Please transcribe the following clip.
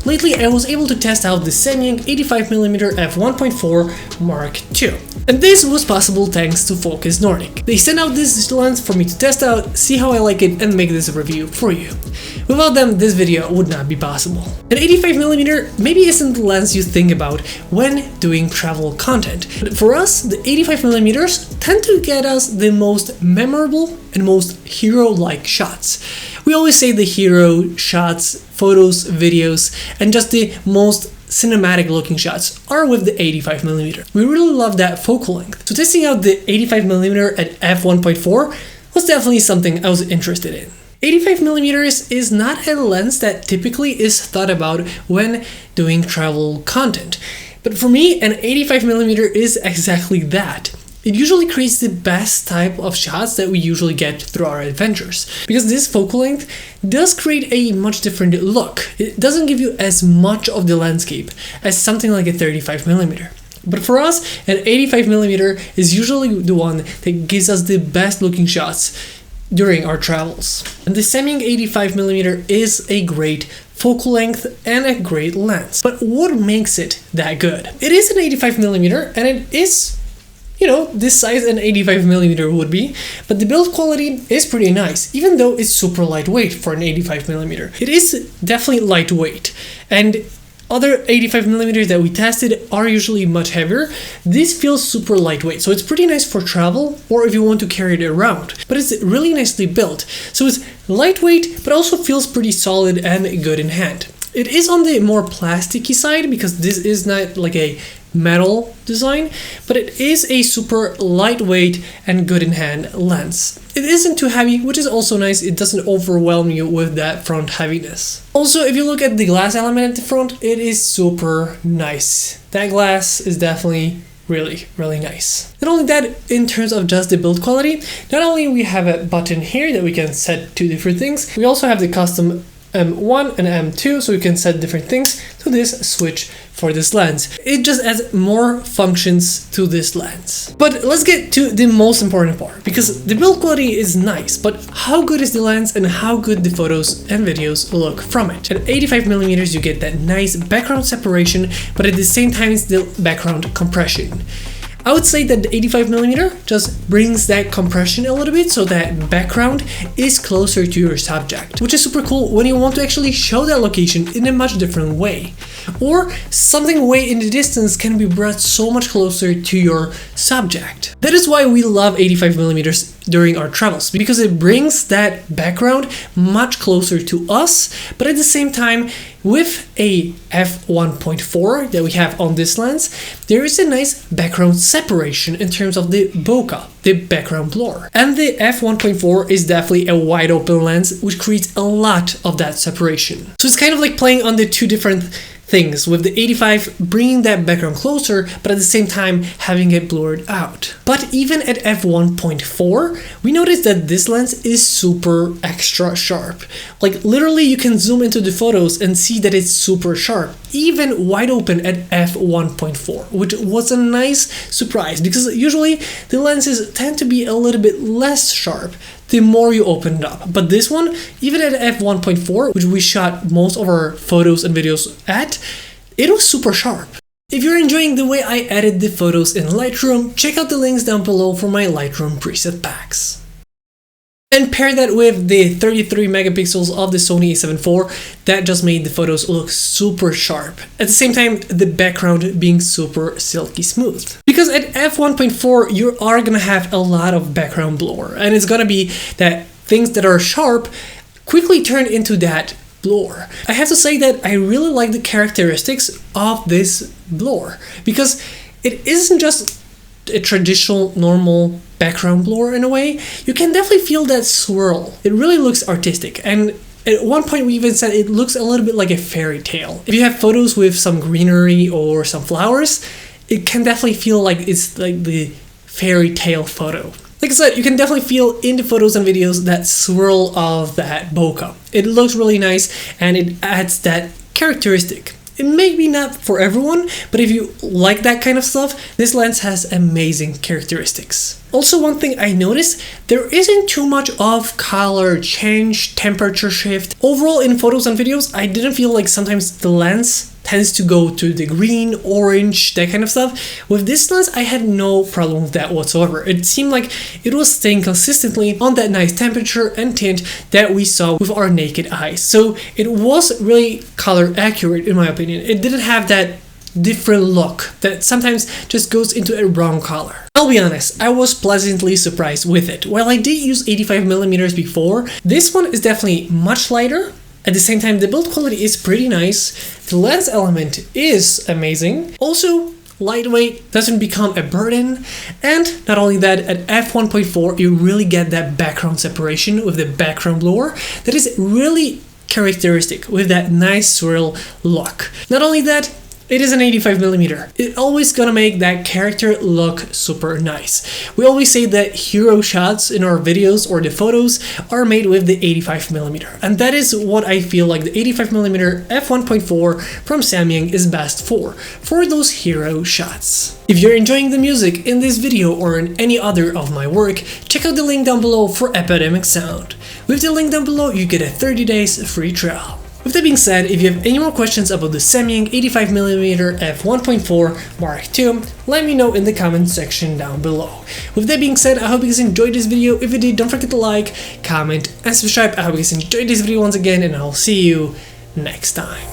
Lately I was able to test out the Samyang 85mm f1.4 Mark II. And this was possible thanks to Focus Nordic. They sent out this lens for me to test out, see how I like it, and make this review for you. Without them, this video would not be possible. An 85mm maybe isn't the lens you think about when doing travel content, but for us, the 85mm tend to get us the most memorable and most hero-like shots. We always say the hero shots, photos, videos, and just the most cinematic looking shots are with the 85mm. We really love that focal length. So testing out the 85mm at f1.4 was definitely something I was interested in. 85mm is not a lens that typically is thought about when doing travel content. But for me, an 85mm is exactly that. It usually creates the best type of shots that we usually get through our adventures, because this focal length does create a much different look. It doesn't give you as much of the landscape as something like a 35mm. But for us, an 85mm is usually the one that gives us the best looking shots during our travels. And the Samyang 85mm is a great focal length and a great lens. But what makes it that good? It is an 85mm and it is, you know, this size an 85mm would be, but the build quality is pretty nice, even though it's super lightweight for an 85mm. It is definitely lightweight, and other 85mm that we tested are usually much heavier. This feels super lightweight, so it's pretty nice for travel or if you want to carry it around, but it's really nicely built. So it's lightweight, but also feels pretty solid and good in hand. It is on the more plasticky side because this is not like a metal design, but it is a super lightweight and good in hand lens. It isn't too heavy, which is also nice. It doesn't overwhelm you with that front heaviness. Also, if you look at the glass element at the front, it is super nice. That glass is definitely really nice. Not only that, in terms of just the build quality, not only we have a button here that we can set two different things, we also have the custom M1 and M2, so you can set different things to this switch for this lens. It just adds more functions to this lens. But let's get to the most important part, because the build quality is nice, but how good is the lens and how good the photos and videos look from it? At 85mm you get that nice background separation, but at the same time it's the background compression. I would say that the 85mm just brings that compression a little bit so that background is closer to your subject, which is super cool when you want to actually show that location in a much different way. Or something way in the distance can be brought so much closer to your subject. That is why we love 85mm during our travels, because it brings that background much closer to us, but at the same time, with a f1.4 that we have on this lens, there is a nice background separation in terms of the bokeh, the background blur. And the f1.4 is definitely a wide open lens, which creates a lot of that separation. So it's kind of like playing on the two different things, with the 85 bringing that background closer, but at the same time having it blurred out. But even at f1.4, we notice that this lens is super extra sharp. Like literally you can zoom into the photos and see that it's super sharp, even wide open at f1.4, which was a nice surprise, because usually the lenses tend to be a little bit less sharp the more you open it up. But this one, even at f1.4, which we shot most of our photos and videos at, it was super sharp. If you're enjoying the way I edit the photos in Lightroom, check out the links down below for my Lightroom preset packs. And pair that with the 33 megapixels of the Sony a7 IV, that just made the photos look super sharp. At the same time, the background being super silky smooth. Because at f1.4, you are gonna have a lot of background blur, and it's gonna be that things that are sharp quickly turn into that blur. I have to say that I really like the characteristics of this blur, because it isn't just a traditional normal background blur in a way. You can definitely feel that swirl. It really looks artistic, and at one point we even said it looks a little bit like a fairy tale. If you have photos with some greenery or some flowers, it can definitely feel like it's like the fairy tale photo. Like I said, you can definitely feel in the photos and videos that swirl of that bokeh. It looks really nice and it adds that characteristic. It may be not for everyone, but if you like that kind of stuff, this lens has amazing characteristics. Also, one thing I noticed, there isn't too much of color change, temperature shift. Overall, in photos and videos, I didn't feel like sometimes the lens tends to go to the green, orange, that kind of stuff. With this lens, I had no problem with that whatsoever. It seemed like it was staying consistently on that nice temperature and tint that we saw with our naked eyes. So it was really color accurate in my opinion. It didn't have that different look that sometimes just goes into a wrong color. I'll be honest, I was pleasantly surprised with it. While I did use 85mm before, this one is definitely much lighter. At the same time, the build quality is pretty nice. The lens element is amazing. Also, lightweight, doesn't become a burden. And not only that, at f1.4 you really get that background separation with the background blur that is really characteristic with that nice swirl look. Not only that, it is an 85mm. It's always gonna make that character look super nice. We always say that hero shots in our videos or the photos are made with the 85mm. And that is what I feel like the 85mm f1.4 from Samyang is best for those hero shots. If you're enjoying the music in this video or in any other of my work, check out the link down below for Epidemic Sound. With the link down below, you get a 30 days free trial. With that being said, if you have any more questions about the Samyang 85mm f1.4 Mark II, let me know in the comment section down below. With that being said, I hope you guys enjoyed this video. If you did, don't forget to like, comment, and subscribe. I hope you guys enjoyed this video once again, and I'll see you next time.